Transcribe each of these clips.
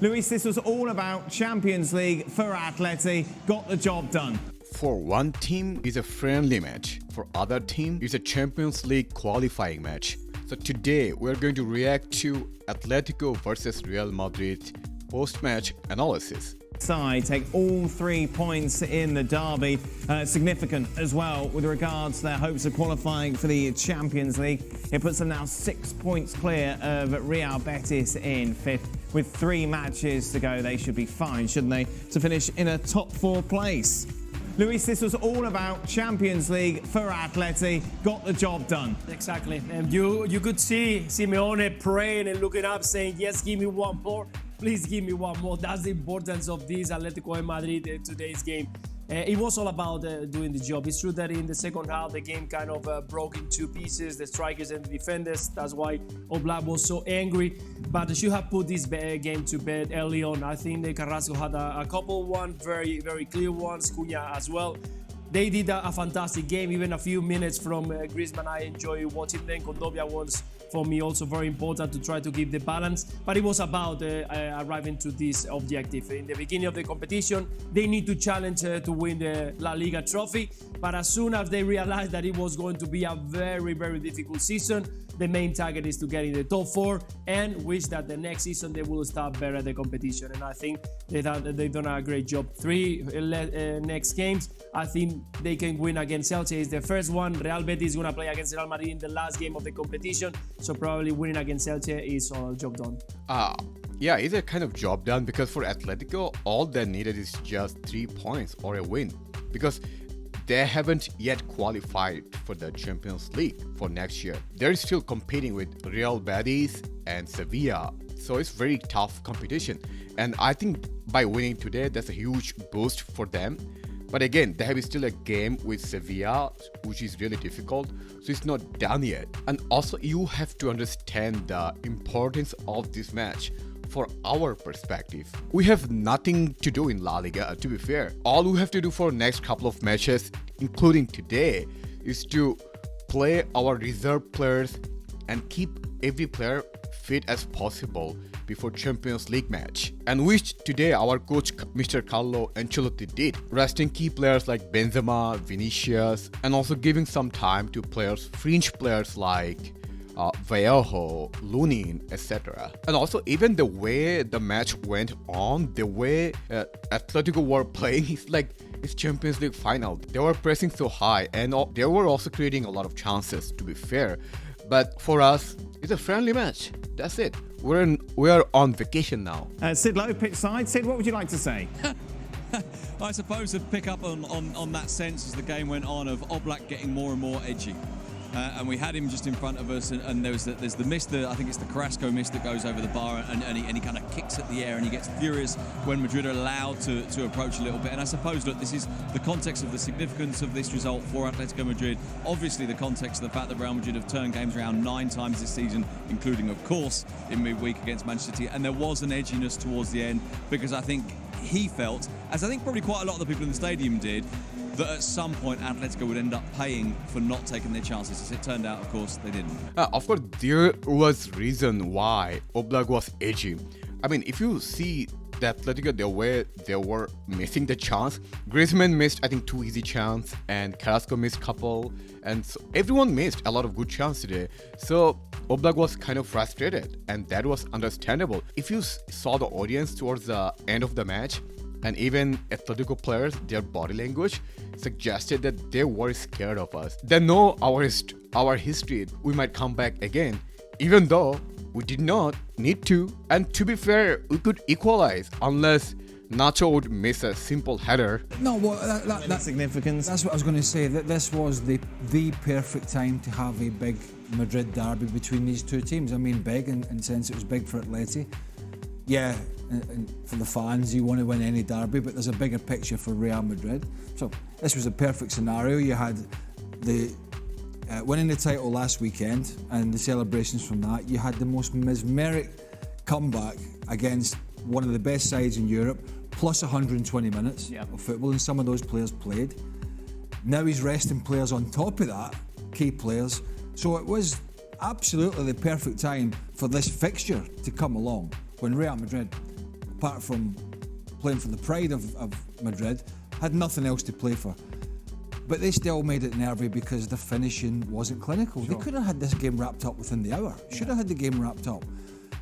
Luis, this was all about Champions League for Atleti. Got the job done. For one team, it's a friendly match. For other team, it's a Champions League qualifying match. So today, we're going to react to Atletico versus Real Madrid post-match analysis. Side take all 3 points in the derby. Significant as well with regards to their hopes of qualifying for the Champions League. It puts them now 6 points clear of Real Betis in 5th. With 3 matches to go, they should be fine, shouldn't they, to finish in a top 4 place. Luis, this was all about Champions League for Atleti. Got the job done. Exactly. And you could see Simeone praying and looking up, saying, yes, give me one more. Please give me one more. That's the importance of this Atletico Madrid today's game. It was all about doing the job. It's true that in the second half, the game kind of broke in 2 pieces, the strikers and the defenders. That's why Oblak was so angry. But they should have put this game to bed early on. I think that Carrasco had a couple one, very, very clear ones, Cunha as well. They did a fantastic game, even a few minutes from Griezmann. I enjoy watching them. Condovia was, for me, also very important to try to keep the balance. But it was about arriving to this objective. In the beginning of the competition, they need to challenge to win the La Liga trophy. But as soon as they realized that it was going to be a very, very difficult season, the main target is to get in the top 4 and wish that the next season they will start better at the competition. And I think they've done a great job. 3 next games, I think they can win against Elche. It's the first one. Real Betis is going to play against Real Madrid in the last game of the competition. So probably winning against Elche is all job done. Yeah, it's a kind of job done because for Atletico, all they needed is just 3 points or a win. Because they haven't yet qualified for the Champions League for next year. They're still competing with Real Betis and Sevilla. So it's very tough competition. And I think by winning today, that's a huge boost for them. But again, they have still a game with Sevilla, which is really difficult. So it's not done yet. And also, you have to understand the importance of this match. For our perspective, we have nothing to do in La Liga, to be fair. All we have to do for next couple of matches, including today, is to play our reserve players and keep every player fit as possible before Champions League match. And which today our coach Mr. Carlo Ancelotti did, resting key players like Benzema, Vinicius, and also giving some time to fringe players like Vallejo, Lunin, etc. And also even the way the match went on, the way Atletico were playing, it's like it's Champions League final. They were pressing so high and they were also creating a lot of chances, to be fair. But for us, it's a friendly match. That's it. We are on vacation now. Sid Lowe, pitch side. Sid, what would you like to say? I suppose to pick up on that sense as the game went on of Oblak getting more and more edgy. And we had him just in front of us, and there's the miss, I think it's the Carrasco miss that goes over the bar, and he kind of kicks at the air, and he gets furious when Madrid are allowed to approach a little bit. And I suppose, look, this is the context of the significance of this result for Atletico Madrid. Obviously, the context of the fact that Real Madrid have turned games around 9 times this season, including, of course, in midweek against Manchester City. And there was an edginess towards the end, because I think he felt, as I think probably quite a lot of the people in the stadium did, that at some point Atletico would end up paying for not taking their chances. As it turned out, of course, they didn't. Of course, there was reason why Oblak was edgy. I mean, if you see the Atletico, the way they were missing the chance, Griezmann missed, I think, 2 easy chances, and Carrasco missed couple, and so everyone missed a lot of good chances today. So Oblak was kind of frustrated, and that was understandable. If you saw the audience towards the end of the match, and even Atletico players, their body language suggested that they were scared of us. They know our history, we might come back again, even though we did not need to. And to be fair, we could equalize unless Nacho would miss a simple header. No, well, That's significance. That's what I was going to say. That this was the perfect time to have a big Madrid derby between these 2 teams. I mean, big in the sense it was big for Atleti. Yeah, and for the fans, you want to win any derby, but there's a bigger picture for Real Madrid. So this was a perfect scenario. You had the winning the title last weekend and the celebrations from that. You had the most mesmeric comeback against one of the best sides in Europe, plus 120 minutes of football, and some of those players played. Now he's resting players on top of that, key players. So it was absolutely the perfect time for this fixture to come along when Real Madrid apart from playing for the pride of Madrid, had nothing else to play for. But they still made it nervy because the finishing wasn't clinical. They could have had this game wrapped up within the hour. Should have had the game wrapped up.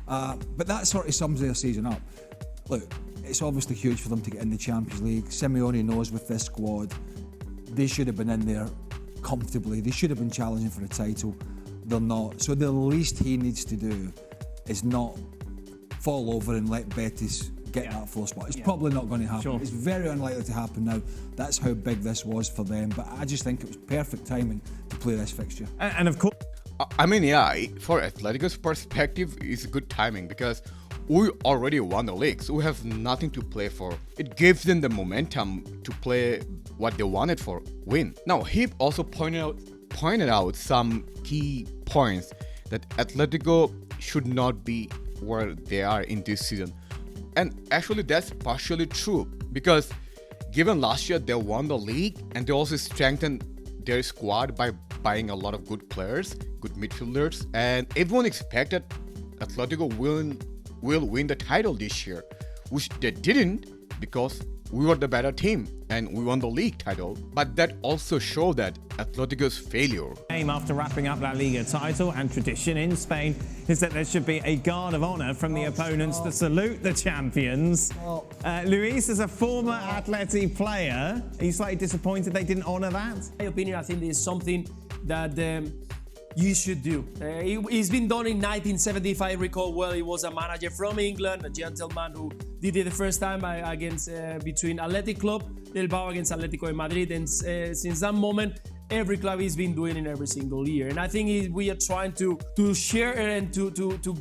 But that sort of sums their season up. Look, it's obviously huge for them to get in the Champions League. Simeone knows with this squad, they should have been in there comfortably. They should have been challenging for a title. They're not. So the least he needs to do is not fall over and let Betis get that fourth spot. It's probably not going to happen. It's very unlikely to happen now. That's how big this was for them. But I just think it was perfect timing to play this fixture. And of course, I mean, for Atletico's perspective, it's good timing because we already won the league, so we have nothing to play for. It gives them the momentum to play what they wanted for, win. Now, he also pointed out some key points that Atletico should not be where they are in this season. And actually, that's partially true because given last year they won the league and they also strengthened their squad by buying a lot of good players, good midfielders, and everyone expected Atletico will win the title this year, which they didn't because we were the better team and we won the league title. But that also showed that Atletico's failure. After wrapping up La Liga title, and tradition in Spain is that there should be a guard of honour from the opponents to salute the champions. Luis, as a former Atleti player, are you slightly disappointed they didn't honour that? In my opinion, I think this is something that you should do. It's been done in 1970, if I recall well. He was a manager from England, a gentleman who did it the first time against between Athletic Club Bilbao against Atletico Madrid, and since that moment, every club has been doing it every single year. And I think we are trying to share and to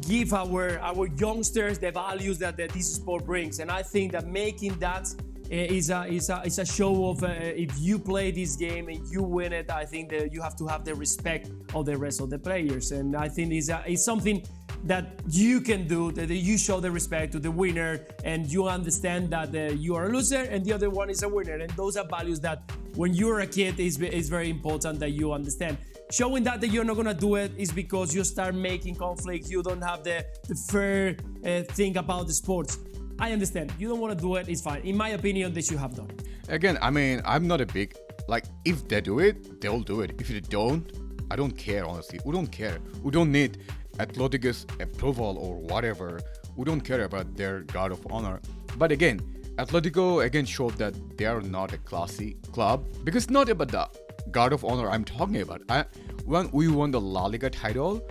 give our youngsters the values that this sport brings. And I think that making that is a show of if you play this game and you win it, I think that you have to have the respect of the rest of the players. And I think it's something that you can do, that you show the respect to the winner and you understand that you are a loser and the other one is a winner. And those are values that when you're a kid is very important that you understand. Showing that you're not gonna do it is because you start making conflicts, you don't have the fair thing about the sports. I understand. You don't want to do it, it's fine. In my opinion, they should have done. Again, I mean, I'm not a big, if they do it, they'll do it. If they don't, I don't care, honestly. We don't care. We don't need Atletico's approval or whatever. We don't care about their guard of honor. But again, Atletico again showed that they are not a classy club, because it's not about the guard of honor I'm talking about. When we won the La Liga title,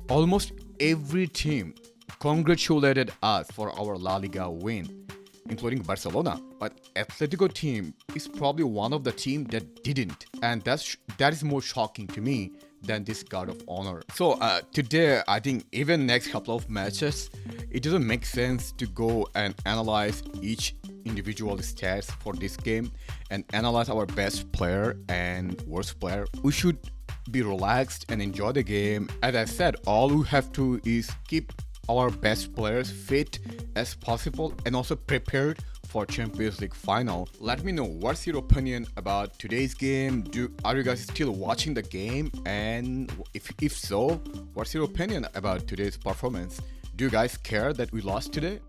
almost every team congratulated us for our La Liga win, including Barcelona. But Atletico team is probably one of the team that didn't, and that is more shocking to me than this guard of honor. So today, I think even next couple of matches, it doesn't make sense to go and analyze each individual stats for this game and analyze our best player and worst player. We should be relaxed and enjoy the game. As I said, all we have to is keep our best players fit as possible and also prepared for Champions League final. Let me know what's your opinion about today's game. Are you guys still watching the game? And if so, what's your opinion about today's performance? Do you guys care that we lost today?